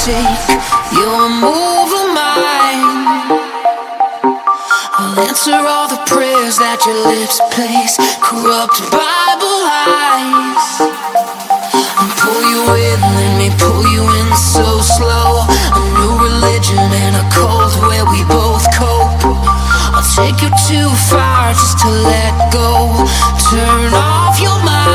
sake. You're a move of mine. I'll answer all the prayers that your lips place. Corrupt Bible lies. And pull you in, let me pull you in so slow. A new religion and a cult where we both cope. I'll take you too far just to let go. Turn off your mind.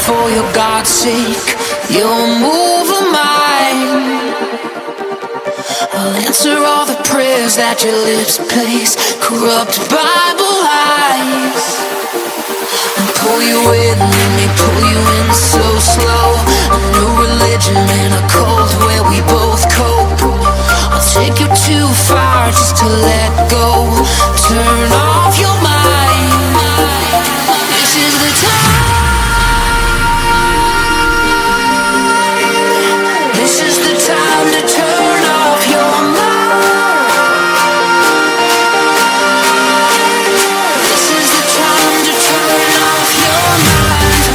For your God's sake, you're a move of mine. I'll answer all the prayers that your lips place. Corrupt Bible lies. And pull you in, let me pull you in so slow. A new religion and a cult where we both cope. I'll take you too far just to let go. Turn off your mind. This is the time. This is the time to turn off your mind. This is the time to turn off your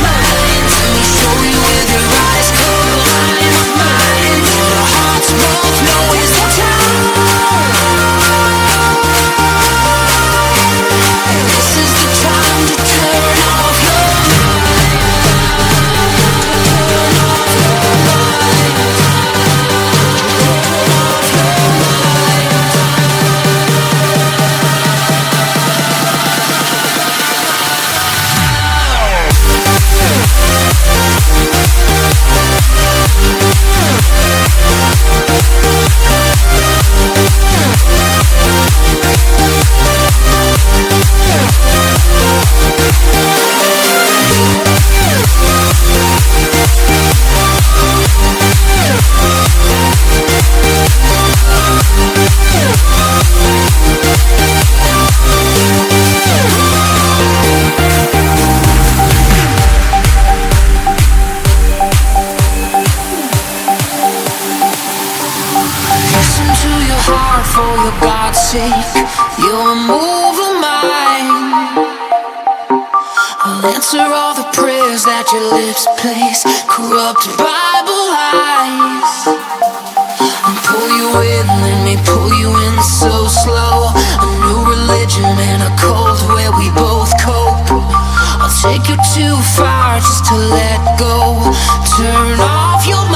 mind. Let me show you with your eyes closed. Mind, your hearts both know it's the time. This is the time to turn off your for your God's sake. You're a move of mine. I'll answer all the prayers that your lips place. Corrupt Bible lies. And pull you in, let me pull you in so slow. A new religion and a cult where we both cope. I'll take you too far just to let go. Turn off your